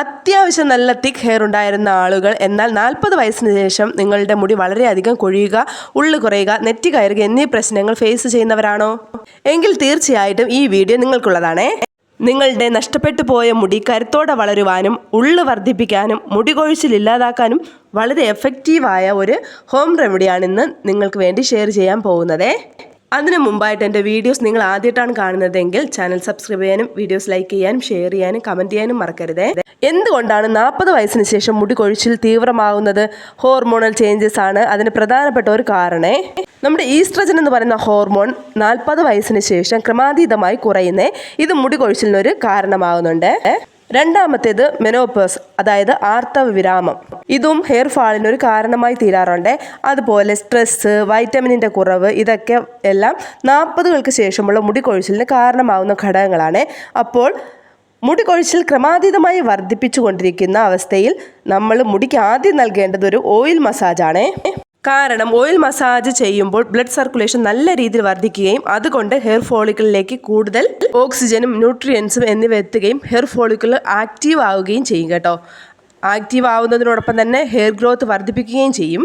അത്യാവശ്യം നല്ല തിക്ക് ഹെയർ ഉണ്ടായിരുന്ന ആളുകൾ എന്നാൽ 40 വയസ്സിന് ശേഷം നിങ്ങളുടെ മുടി വളരെയധികം കൊഴിയുക, ഉള്ളു കുറയുക, നെറ്റി കയറുക എന്നീ പ്രശ്നങ്ങൾ ഫേസ് ചെയ്യുന്നവരാണോ? എങ്കിൽ തീർച്ചയായിട്ടും ഈ വീഡിയോ നിങ്ങൾക്കുള്ളതാണേ. നിങ്ങളുടെ നഷ്ടപ്പെട്ടു പോയ മുടി കരുത്തോടെ വളരുവാനും ഉള്ളു വർദ്ധിപ്പിക്കാനും മുടി കൊഴിച്ചിൽ ഇല്ലാതാക്കാനും വളരെ എഫക്റ്റീവായ ഒരു ഹോം റെമഡിയാണിന്ന് നിങ്ങൾക്ക് വേണ്ടി ഷെയർ ചെയ്യാൻ പോകുന്നത്. അതിനു മുമ്പായിട്ട് എൻ്റെ വീഡിയോസ് നിങ്ങൾ ആദ്യമായിട്ടാണ് കാണുന്നതെങ്കിൽ ചാനൽ സബ്സ്ക്രൈബ് ചെയ്യാനും വീഡിയോസ് ലൈക്ക് ചെയ്യാനും ഷെയർ ചെയ്യാനും കമൻറ്റ് ചെയ്യാനും മറക്കരുത്. എന്തുകൊണ്ടാണ് 40 വയസ്സിന് ശേഷം മുടി കൊഴിച്ചിൽ തീവ്രമാകുന്നത്? ഹോർമോണൽ ചേഞ്ചസ് ആണ് അതിന് പ്രധാനപ്പെട്ട ഒരു കാരണേ. നമ്മുടെ ഈസ്ട്രജൻ എന്ന് പറയുന്ന ഹോർമോൺ 40 വയസ്സിന് ശേഷം ക്രമാതീതമായി കുറയുന്നേ. ഇത് മുടി കൊഴിച്ചിലിനൊരു കാരണമാകുന്നുണ്ട്. രണ്ടാമത്തേത് മെനോപോസ്, അതായത് ആർത്തവ വിരാമം. ഇതും ഹെയർ ഫാളിനൊരു കാരണമായി തീരാറുണ്ട്. അതുപോലെ സ്ട്രെസ്, വൈറ്റമിനിൻ്റെ കുറവ്, ഇതൊക്കെ എല്ലാം 40കൾക്ക് ശേഷമുള്ള മുടി കൊഴിച്ചിലിന് കാരണമാകുന്ന ഘടകങ്ങളാണ്. അപ്പോൾ മുടി കൊഴിച്ചിൽ ക്രമാതീതമായി വർദ്ധിപ്പിച്ചു കൊണ്ടിരിക്കുന്ന അവസ്ഥയിൽ നമ്മൾ മുടിക്ക് ആദ്യം നൽകേണ്ടത് ഒരു ഓയിൽ മസാജാണ്. കാരണം ഓയിൽ മസാജ് ചെയ്യുമ്പോൾ ബ്ലഡ് സർക്കുലേഷൻ നല്ല രീതിയിൽ വർദ്ധിക്കുകയും അതുകൊണ്ട് ഹെയർ ഫോളിക്കിളിലേക്ക് കൂടുതൽ ഓക്സിജനും ന്യൂട്രിയൻസും എന്നിവ എത്തുകയും ഹെയർ ഫോളിക്കിൾ ആക്റ്റീവ് ആവുകയും ചെയ്യും കേട്ടോ. ആക്റ്റീവ് ആവുന്നതിനോടൊപ്പം തന്നെ ഹെയർ ഗ്രോത്ത് വർദ്ധിപ്പിക്കുകയും ചെയ്യും.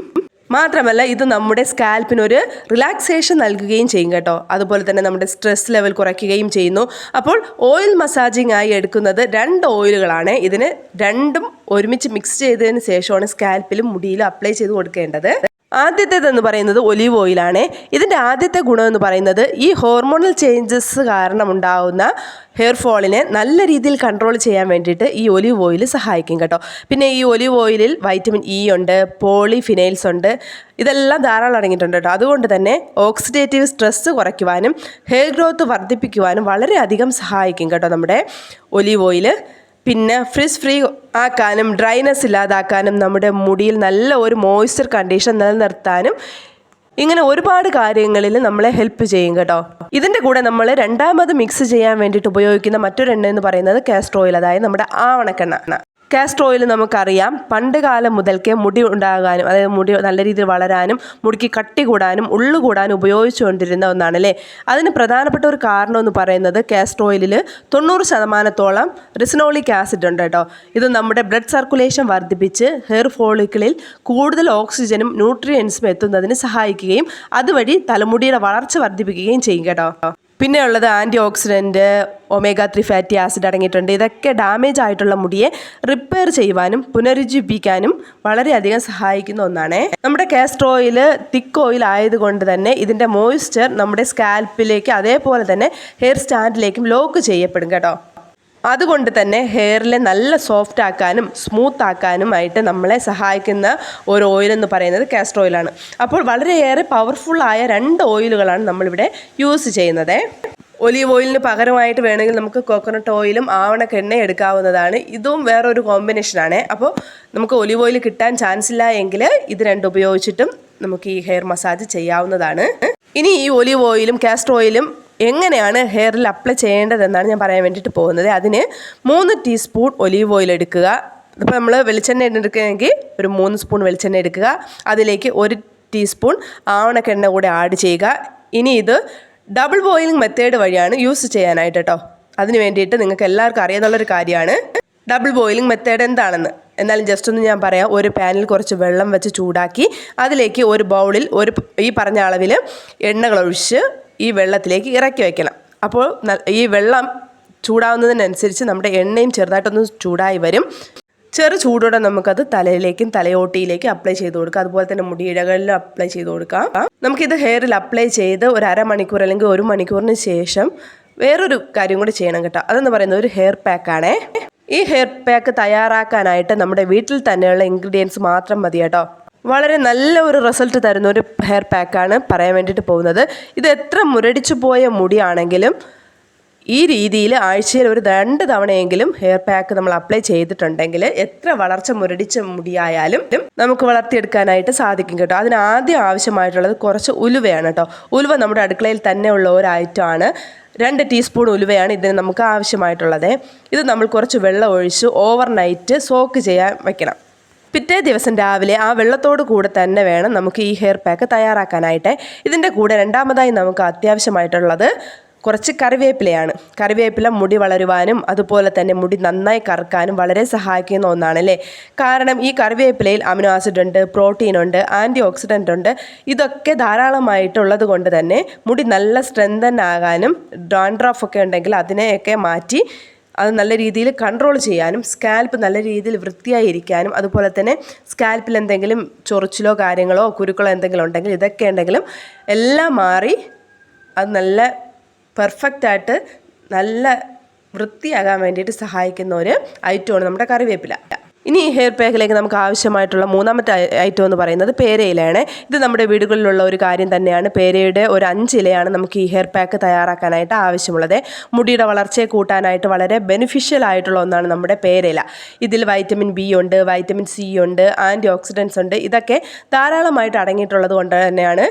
മാത്രമല്ല ഇത് നമ്മുടെ സ്കാൽപ്പിനൊരു റിലാക്സേഷൻ നൽകുകയും ചെയ്യും കേട്ടോ. അതുപോലെ തന്നെ നമ്മുടെ സ്ട്രെസ് ലെവൽ കുറയ്ക്കുകയും ചെയ്യുന്നു. അപ്പോൾ ഓയിൽ മസാജിങ് ആയി എടുക്കുന്നത് 2 ഓയിലുകളാണ്. ഇതിന് രണ്ടും ഒരുമിച്ച് മിക്സ് ചെയ്തതിന് ശേഷമാണ് സ്കാൽപ്പിലും മുടിയിലും അപ്ലൈ ചെയ്ത് കൊടുക്കേണ്ടത്. ആദ്യത്തേതെന്ന് പറയുന്നത് ഒലീവ് ഓയിലാണ്. ഇതിൻ്റെ ആദ്യത്തെ ഗുണമെന്ന് പറയുന്നത് ഈ ഹോർമോണൽ ചേഞ്ചസ് കാരണം ഉണ്ടാകുന്ന ഹെയർ ഫോളിനെ നല്ല രീതിയിൽ കൺട്രോൾ ചെയ്യാൻ വേണ്ടിയിട്ട് ഈ ഒലീവ് ഓയിൽ സഹായിക്കും കേട്ടോ. പിന്നെ ഈ ഒലീവ് ഓയിലിൽ വൈറ്റമിൻ ഇ ഉണ്ട്, പോളിഫിനൈൽസ് ഉണ്ട്, ഇതെല്ലാം ധാരാളം അടങ്ങിയിട്ടുണ്ട് കേട്ടോ. അതുകൊണ്ട് തന്നെ ഓക്സിഡേറ്റീവ് സ്ട്രെസ് കുറയ്ക്കുവാനും ഹെയർ ഗ്രോത്ത് വർദ്ധിപ്പിക്കുവാനും വളരെയധികം സഹായിക്കും കേട്ടോ നമ്മുടെ ഒലീവ് ഓയിൽ. പിന്നെ ഫ്രിസ് ഫ്രീ ആക്കാനും ഡ്രൈനെസ് ഇല്ലാതാക്കാനും നമ്മുടെ മുടിയിൽ നല്ല ഒരു മോയ്സ്ചർ കണ്ടീഷൻ നിലനിർത്താനും ഇങ്ങനെ ഒരുപാട് കാര്യങ്ങളിൽ നമ്മളെ ഹെൽപ്പ് ചെയ്യും കേട്ടോ. ഇതിൻ്റെ കൂടെ നമ്മൾ രണ്ടാമത് മിക്സ് ചെയ്യാൻ വേണ്ടിയിട്ട് ഉപയോഗിക്കുന്ന മറ്റൊരു എണ്ണ എന്ന് പറയുന്നത് കാസ്റ്റർ ഓയിൽ, അതായത് നമ്മുടെ ആവണക്കെണ്ണ. കാസ്റ്റർ ഓയിൽ നമുക്കറിയാം പണ്ട് കാലം മുതൽക്കേ മുടി ഉണ്ടാകാനും അതായത് മുടി നല്ല രീതിയിൽ വളരാനും മുടിക്ക് കട്ടി കൂടാനും ഉള്ളു കൂടാനും ഉപയോഗിച്ചുകൊണ്ടിരുന്ന ഒന്നാണല്ലേ. അതിന് പ്രധാനപ്പെട്ട ഒരു കാരണം എന്ന് പറയുന്നത് കാസ്റ്റർ ഓയിലിൽ 90% റിസിനോളിക് ആസിഡ് ഉണ്ട് കേട്ടോ. ഇത് നമ്മുടെ ബ്ലഡ് സർക്കുലേഷൻ വർദ്ധിപ്പിച്ച് ഹെയർ ഫോളിക്കിളിൽ കൂടുതൽ ഓക്സിജനും ന്യൂട്രിയൻസും എത്തുന്നതിന് സഹായിക്കുകയും അതുവഴി തലമുടിയുടെ വളർച്ച വർദ്ധിപ്പിക്കുകയും ചെയ്യും കേട്ടോ. പിന്നെ ഉള്ളത് antioxidant, omega 3 fatty acid അടങ്ങിയിട്ടുണ്ട്. ഇതൊക്കെ ഡാമേജ് ആയിട്ടുള്ള മുടിയെ റിപ്പയർ ചെയ്യുവാനും പുനരുജ്ജീവിപ്പിക്കാനും വളരെയധികം സഹായിക്കുന്ന ഒന്നാണ്. നമ്മുടെ കാസ്റ്റർ ഓയിൽ തിക്ക് ഓയിൽ ആയതുകൊണ്ട് തന്നെ ഇതിൻ്റെ മോയ്സ്ചർ നമ്മുടെ സ്കാൽപ്പിലേക്ക് അതേപോലെ തന്നെ ഹെയർ സ്റ്റാൻഡിലേക്കും ലോക്ക് ചെയ്യപ്പെടും കേട്ടോ. അതുകൊണ്ട് തന്നെ ഹെയറിലെ നല്ല സോഫ്റ്റ് ആക്കാനും സ്മൂത്ത് ആക്കാനുമായിട്ട് നമ്മളെ സഹായിക്കുന്ന ഒരു ഓയിൽ എന്ന് പറയുന്നത് കാസ്റ്റർ ഓയിലാണ്. അപ്പോൾ വളരെയേറെ പവർഫുള്ളായ 2 ഓയിലുകളാണ് നമ്മളിവിടെ യൂസ് ചെയ്യുന്നത്. ഒലീവ് ഓയിലിന് പകരമായിട്ട് വേണമെങ്കിൽ നമുക്ക് കോക്കനട്ട് ഓയിലും ആവണക്കെണ്ണ എടുക്കാവുന്നതാണ്. ഇതും വേറൊരു കോമ്പിനേഷനാണ്. അപ്പോൾ നമുക്ക് ഒലീവ് ഓയിൽ കിട്ടാൻ ചാൻസ് ഇല്ല എങ്കിൽ ഇത് 2 ഉപയോഗിച്ചിട്ടും നമുക്ക് ഈ ഹെയർ മസാജ് ചെയ്യാവുന്നതാണ്. ഇനി ഈ ഒലീവ് ഓയിലും കാസ്റ്റർ ഓയിലും എങ്ങനെയാണ് ഹെയറിൽ അപ്ലൈ ചെയ്യേണ്ടതെന്നാണ് ഞാൻ പറയാൻ വേണ്ടിയിട്ട് പോകുന്നത്. അതിന് 3 ടീസ്പൂൺ ഒലീവ് ഓയിൽ എടുക്കുക. ഇപ്പോൾ നമ്മൾ വെളിച്ചെണ്ണ എടുക്കുകയാണെങ്കിൽ ഒരു 3 സ്പൂൺ വെളിച്ചെണ്ണ എടുക്കുക. അതിലേക്ക് 1 ടീസ്പൂൺ ആവണക്കെണ്ണ കൂടെ ആഡ് ചെയ്യുക. ഇനി ഇത് ഡബിൾ ബോയിലിംഗ് മെത്തേഡ് വഴിയാണ് യൂസ് ചെയ്യാനായിട്ട് കേട്ടോ. അതിന് വേണ്ടിയിട്ട് നിങ്ങൾക്ക് എല്ലാവർക്കും അറിയാവുന്നൊരു കാര്യമാണ് ഡബിൾ ബോയിലിംഗ് മെത്തേഡ് എന്താണെന്ന്. എന്നാലും ജസ്റ്റ് ഒന്ന് ഞാൻ പറയാം. ഒരു പാനിൽ കുറച്ച് വെള്ളം വെച്ച് ചൂടാക്കി അതിലേക്ക് ഒരു ബൗളിൽ ഈ പറഞ്ഞ അളവിൽ എണ്ണകൾ ഒഴിച്ച് ഈ വെള്ളത്തിലേക്ക് ഇറക്കി വയ്ക്കണം. അപ്പോൾ ഈ വെള്ളം ചൂടാവുന്നതിനനുസരിച്ച് നമ്മുടെ എണ്ണയും ചെറുതായിട്ടൊന്ന് ചൂടായി വരും. ചെറു ചൂടോടെ നമുക്കത് തലയിലേക്കും തലയോട്ടിയിലേക്കും അപ്ലൈ ചെയ്ത് കൊടുക്കാം. അതുപോലെ തന്നെ മുടിയിഴകളിലും അപ്ലൈ ചെയ്ത് കൊടുക്കാം. നമുക്കിത് ഹെയറിൽ അപ്ലൈ ചെയ്ത് ഒരു അരമണിക്കൂർ അല്ലെങ്കിൽ 1 മണിക്കൂറിന് ശേഷം വേറൊരു കാര്യം കൂടി ചെയ്യണം കേട്ടോ. അതെന്ന് പറയുന്നത് ഒരു ഹെയർ പാക്കാണേ. ഈ ഹെയർ പാക്ക് തയ്യാറാക്കാനായിട്ട് നമ്മുടെ വീട്ടിൽ തന്നെയുള്ള ഇൻഗ്രീഡിയൻസ് മാത്രം മതി കേട്ടോ. വളരെ നല്ല ഒരു റിസൾട്ട് തരുന്ന ഒരു ഹെയർ പാക്കാണ് പറയാൻ വേണ്ടിയിട്ട് പോകുന്നത്. ഇത് എത്ര മുരടിച്ചു പോയ മുടിയാണെങ്കിലും ഈ രീതിയിൽ ആഴ്ചയിൽ ഒരു 2 തവണയെങ്കിലും ഹെയർ പാക്ക് നമ്മൾ അപ്ലൈ ചെയ്തിട്ടുണ്ടെങ്കിൽ എത്ര വളർച്ച മുരടിച്ച മുടിയായാലും നമുക്ക് വളർത്തിയെടുക്കാനായിട്ട് സാധിക്കും കേട്ടോ. അതിന് ആദ്യം ആവശ്യമായിട്ടുള്ളത് കുറച്ച് ഉലുവയാണ് കേട്ടോ. ഉലുവ നമ്മുടെ അടുക്കളയിൽ തന്നെ ഉള്ള ഒരു ഐറ്റമാണ്. 2 ടീസ്പൂൺ ഉലുവയാണ് ഇതിന് നമുക്ക് ആവശ്യമായിട്ടുള്ളത്. ഇത് നമ്മൾ കുറച്ച് വെള്ളം ഒഴിച്ച് ഓവർനൈറ്റ് സോക്ക് ചെയ്യാൻ വയ്ക്കണം. പിറ്റേ ദിവസം രാവിലെ ആ വെള്ളത്തോട് കൂടെ തന്നെ വേണം നമുക്ക് ഈ ഹെയർ പാക്ക് തയ്യാറാക്കാനായിട്ട്. ഇതിൻ്റെ കൂടെ രണ്ടാമതായി നമുക്ക് അത്യാവശ്യമായിട്ടുള്ളത് കുറച്ച് കറിവേപ്പിലയാണ്. കറിവേപ്പില മുടി വളരുവാനും അതുപോലെ തന്നെ മുടി നന്നായി കറുക്കാനും വളരെ സഹായിക്കുന്ന ഒന്നാണ് അല്ലേ. കാരണം ഈ കറിവേപ്പിലയിൽ അമിനോ ആസിഡ് ഉണ്ട്, പ്രോട്ടീൻ ഉണ്ട്, ആൻറ്റി ഓക്സിഡൻ്റ് ഉണ്ട്. ഇതൊക്കെ ധാരാളമായിട്ടുള്ളത് കൊണ്ട് തന്നെ മുടി നല്ല സ്ട്രെങ്തൻ ആകാനും ഡാൻഡ്രഫ് ഒക്കെ ഉണ്ടെങ്കിൽ അതിനെയൊക്കെ മാറ്റി അത് നല്ല രീതിയിൽ കൺട്രോൾ ചെയ്യാനും സ്കാൽപ്പ് നല്ല രീതിയിൽ വൃത്തിയായി ഇരിക്കാനും അതുപോലെ തന്നെ സ്കാൽപ്പിൽ എന്തെങ്കിലും ചൊറിച്ചിലോ കാര്യങ്ങളോ കുരുക്കളോ എന്തെങ്കിലും ഉണ്ടെങ്കിൽ ഇതൊക്കെ ഉണ്ടെങ്കിലും എല്ലാം മാറി അത് നല്ല പെർഫെക്റ്റായിട്ട് നല്ല വൃത്തിയാകാൻ വേണ്ടിയിട്ട് സഹായിക്കുന്ന ഒരു ഐറ്റമാണ് നമ്മുടെ കറിവേപ്പില. ഇനി ഈ ഹെയർ പാക്കിലേക്ക് നമുക്ക് ആവശ്യമായിട്ടുള്ള മൂന്നാമത്തെ ഐറ്റം എന്ന് പറയുന്നത് പേരയിലയാണ്. ഇത് നമ്മുടെ വീടുകളിലുള്ള ഒരു കാര്യം തന്നെയാണ്. പേരയുടെ ഒരു 5 ഇലയാണ് നമുക്ക് ഈ ഹെയർ പാക്ക് തയ്യാറാക്കാനായിട്ട് ആവശ്യമുള്ളത്. മുടിയുടെ വളർച്ചയെ കൂട്ടാനായിട്ട് വളരെ ബെനിഫിഷ്യൽ ആയിട്ടുള്ള ഒന്നാണ് നമ്മുടെ പേരയില. ഇതിൽ വൈറ്റമിൻ ബി ഉണ്ട്, വൈറ്റമിൻ സി ഉണ്ട്, ആൻറ്റി ഓക്സിഡൻസ് ഉണ്ട്. ഇതൊക്കെ ധാരാളമായിട്ട് അടങ്ങിയിട്ടുള്ളത് കൊണ്ട് തന്നെയാണ്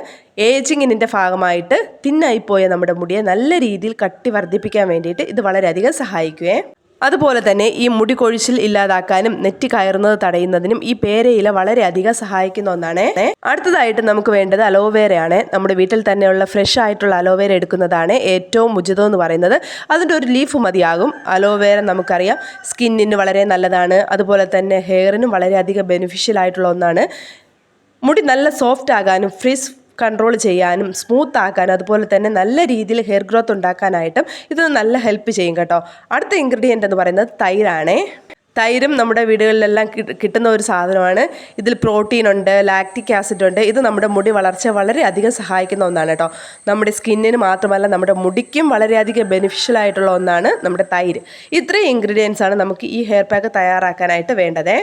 ഏജിങ്ങിൻ്റെ ഭാഗമായിട്ട് തിന്നായിപ്പോയ നമ്മുടെ മുടിയെ നല്ല രീതിയിൽ കട്ടി വർദ്ധിപ്പിക്കാൻ വേണ്ടിയിട്ട് ഇത് വളരെയധികം സഹായിക്കുവേ. അതുപോലെ തന്നെ ഈ മുടി കൊഴിച്ചിൽ ഇല്ലാതാക്കാനും നെറ്റി കയറുന്നത് തടയുന്നതിനും ഈ പേരയില വളരെയധികം സഹായിക്കുന്ന ഒന്നാണ്. അടുത്തതായിട്ട് നമുക്ക് വേണ്ടത് അലോവേരയാണ്. നമ്മുടെ വീട്ടിൽ തന്നെയുള്ള ഫ്രഷ് ആയിട്ടുള്ള അലോവേര എടുക്കുന്നതാണ് ഏറ്റവും ഉചിതം എന്ന് പറയുന്നത്. അതിൻ്റെ ഒരു ലീഫ് മതിയാകും. അലോവേര നമുക്കറിയാം സ്കിന്നിന് വളരെ നല്ലതാണ്, അതുപോലെ തന്നെ ഹെയറിനും വളരെയധികം ബെനിഫിഷ്യൽ ആയിട്ടുള്ള ഒന്നാണ്. മുടി നല്ല സോഫ്റ്റ് ആകാനും ഫ്രിസ് കൺട്രോൾ ചെയ്യാനും സ്മൂത്ത് ആക്കാനും അതുപോലെ തന്നെ നല്ല രീതിയിൽ ഹെയർ ഗ്രോത്ത് ഉണ്ടാക്കാനായിട്ടും ഇത് നല്ല ഹെൽപ്പ് ചെയ്യും കേട്ടോ. അടുത്ത ഇൻഗ്രീഡിയൻ്റ് എന്ന് പറയുന്നത് തൈരാണേ. തൈരും നമ്മുടെ വീടുകളിലെല്ലാം കിട്ടുന്ന ഒരു സാധനമാണ്. ഇതിൽ പ്രോട്ടീൻ ഉണ്ട്, ലാക്റ്റിക് ആസിഡ് ഉണ്ട്. ഇത് നമ്മുടെ മുടി വളർച്ച വളരെയധികം സഹായിക്കുന്ന ഒന്നാണ് കേട്ടോ. നമ്മുടെ സ്കിന്നിന് മാത്രമല്ല നമ്മുടെ മുടിക്കും വളരെയധികം ബെനിഫിഷ്യൽ ആയിട്ടുള്ള ഒന്നാണ് നമ്മുടെ തൈര്. ഇത്രയും ഇൻഗ്രീഡിയൻസ് ആണ് നമുക്ക് ഈ ഹെയർ പാക്ക് തയ്യാറാക്കാനായിട്ട് വേണ്ടത്.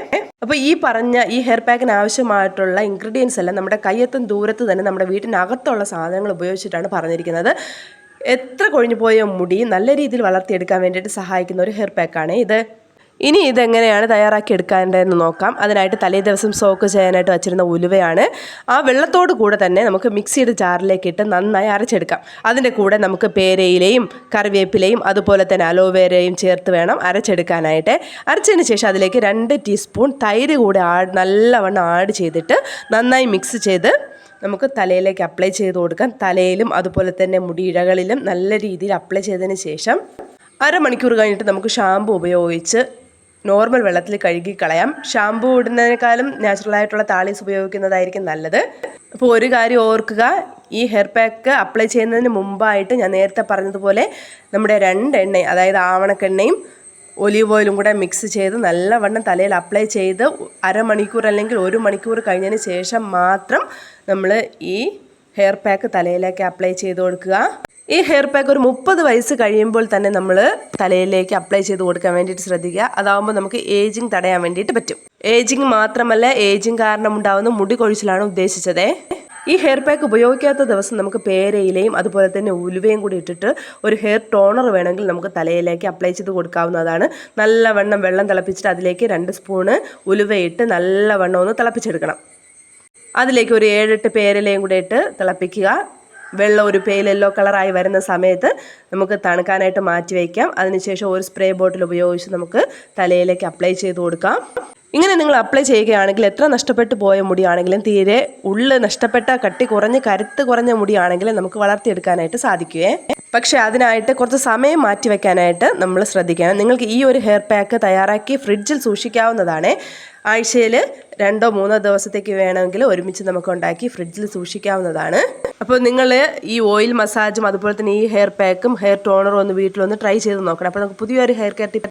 അപ്പോൾ ഈ പറഞ്ഞ ഈ ഹെയർ പാക്കിന് ആവശ്യമായിട്ടുള്ള ഇൻഗ്രീഡിയൻസ് എല്ലാം നമ്മുടെ കയ്യെത്തും ദൂരത്ത് തന്നെ നമ്മുടെ വീട്ടിനകത്തുള്ള സാധനങ്ങൾ ഉപയോഗിച്ചിട്ടാണ് പറഞ്ഞിരിക്കുന്നത്. എത്ര കൊഴിഞ്ഞു പോയ മുടി നല്ല രീതിയിൽ വളർത്തിയെടുക്കാൻ വേണ്ടിയിട്ട് സഹായിക്കുന്ന ഒരു ഹെയർ പാക്കാണ് ഇത്. ഇനി ഇതെങ്ങനെയാണ് തയ്യാറാക്കി എടുക്കേണ്ടതെന്ന് നോക്കാം. അതിനായിട്ട് തലേ ദിവസം സോക്ക് ചെയ്യാനായിട്ട് വച്ചിരുന്ന ഉലുവയാണ്. ആ വെള്ളത്തോട് കൂടെ തന്നെ നമുക്ക് മിക്സിയുടെ ജാറിലേക്ക് ഇട്ട് നന്നായി അരച്ചെടുക്കാം. അതിൻ്റെ കൂടെ നമുക്ക് പേരയിലയും കറിവേപ്പിലയും അതുപോലെ തന്നെ അലോവേരയും ചേർത്ത് വേണം അരച്ചെടുക്കാനായിട്ട്. അരച്ചതിന് ശേഷം അതിലേക്ക് 2 ടീസ്പൂൺ തൈര് കൂടെ നല്ലവണ്ണം ആഡ് ചെയ്തിട്ട് നന്നായി മിക്സ് ചെയ്ത് നമുക്ക് തലയിലേക്ക് അപ്ലൈ ചെയ്ത് കൊടുക്കാം. തലയിലും അതുപോലെ തന്നെ മുടിയിഴകളിലും നല്ല രീതിയിൽ അപ്ലൈ ചെയ്തതിന് ശേഷം അരമണിക്കൂർ കഴിഞ്ഞിട്ട് നമുക്ക് ഷാമ്പു ഉപയോഗിച്ച് നോർമൽ വെള്ളത്തിൽ കഴുകി കളയാം. ഷാമ്പു ഇടുന്നതിനേക്കാളും നാച്ചുറലായിട്ടുള്ള താളീസ് ഉപയോഗിക്കുന്നതായിരിക്കും നല്ലത്. അപ്പോൾ ഒരു കാര്യം ഓർക്കുക, ഈ ഹെയർ പാക്ക് അപ്ലൈ ചെയ്യുന്നതിന് മുമ്പായിട്ട് ഞാൻ നേരത്തെ പറഞ്ഞതുപോലെ നമ്മുടെ 2 എണ്ണ, അതായത് ആവണക്കെണ്ണയും ഒലീവ് ഓയിലും കൂടെ മിക്സ് ചെയ്ത് നല്ലവണ്ണം തലയിൽ അപ്ലൈ ചെയ്ത് അരമണിക്കൂർ അല്ലെങ്കിൽ 1 മണിക്കൂർ കഴിഞ്ഞതിന് ശേഷം മാത്രം നമ്മൾ ഈ ഹെയർ പാക്ക് തലയിലേക്ക് അപ്ലൈ ചെയ്ത് കൊടുക്കുക. ഈ ഹെയർ പാക്ക് ഒരു 30 വയസ്സ് കഴിയുമ്പോൾ തന്നെ നമ്മൾ തലയിലേക്ക് അപ്ലൈ ചെയ്ത് കൊടുക്കാൻ വേണ്ടിയിട്ട് ശ്രദ്ധിക്കുക. അതാകുമ്പോൾ നമുക്ക് ഏജിങ് തടയാൻ വേണ്ടിയിട്ട് പറ്റും. ഏജിങ് മാത്രമല്ല, ഏജിങ് കാരണം ഉണ്ടാകുന്ന മുടി കൊഴിച്ചിലാണ് ഉദ്ദേശിച്ചത്. ഈ ഹെയർ പാക്ക് ഉപയോഗിക്കാത്ത ദിവസം നമുക്ക് പേരയിലയും അതുപോലെ തന്നെ ഉലുവയും കൂടി ഇട്ടിട്ട് ഒരു ഹെയർ ടോണർ വേണമെങ്കിൽ നമുക്ക് തലയിലേക്ക് അപ്ലൈ ചെയ്ത് കൊടുക്കാവുന്നതാണ്. നല്ലവണ്ണം വെള്ളം തിളപ്പിച്ചിട്ട് അതിലേക്ക് 2 സ്പൂണ് ഉലുവയിട്ട് നല്ലവണ്ണം ഒന്ന് തിളപ്പിച്ചെടുക്കണം. അതിലേക്ക് ഒരു 7-8 പേരയിലയും കൂടെ ഇട്ട് തിളപ്പിക്കുക. വെള്ളം ഒരു പെയിൽ യെല്ലോ കളറായി വരുന്ന സമയത്ത് നമുക്ക് തണുക്കാനായിട്ട് മാറ്റി വയ്ക്കാം. അതിനുശേഷം ഒരു സ്പ്രേ ബോട്ടിൽ ഉപയോഗിച്ച് നമുക്ക് തലയിലേക്ക് അപ്ലൈ ചെയ്ത് കൊടുക്കാം. ഇങ്ങനെ നിങ്ങൾ അപ്ലൈ ചെയ്യുകയാണെങ്കിൽ എത്ര നഷ്ടപ്പെട്ടു പോയ മുടിയാണെങ്കിലും തീരെ നഷ്ടപ്പെട്ട കട്ടി കുറഞ്ഞ് കരുത്ത് കുറഞ്ഞ മുടിയാണെങ്കിലും നമുക്ക് വളർത്തിയെടുക്കാനായിട്ട് സാധിക്കുവേ. പക്ഷേ അതിനായിട്ട് കുറച്ച് സമയം മാറ്റി വയ്ക്കാനായിട്ട് നമ്മൾ ശ്രദ്ധിക്കണം. നിങ്ങൾക്ക് ഈ ഒരു ഹെയർ പാക്ക് തയ്യാറാക്കി ഫ്രിഡ്ജിൽ സൂക്ഷിക്കാവുന്നതാണ്. ആഴ്ചയിൽ 2-3 ദിവസത്തേക്ക് വേണമെങ്കിൽ ഒരുമിച്ച് നമുക്ക് ഉണ്ടാക്കി ഫ്രിഡ്ജിൽ സൂക്ഷിക്കാവുന്നതാണ്. അപ്പോൾ നിങ്ങൾ ഈ ഓയിൽ മസാജും അതുപോലെ തന്നെ ഈ ഹെയർ പാക്കും ഹെയർ ടോണറും ഒന്ന് വീട്ടിലൊന്ന് ട്രൈ ചെയ്ത് നോക്കണം. അപ്പോൾ നമുക്ക് പുതിയൊരു ഹെയർ കെയർ ടിപ്പ്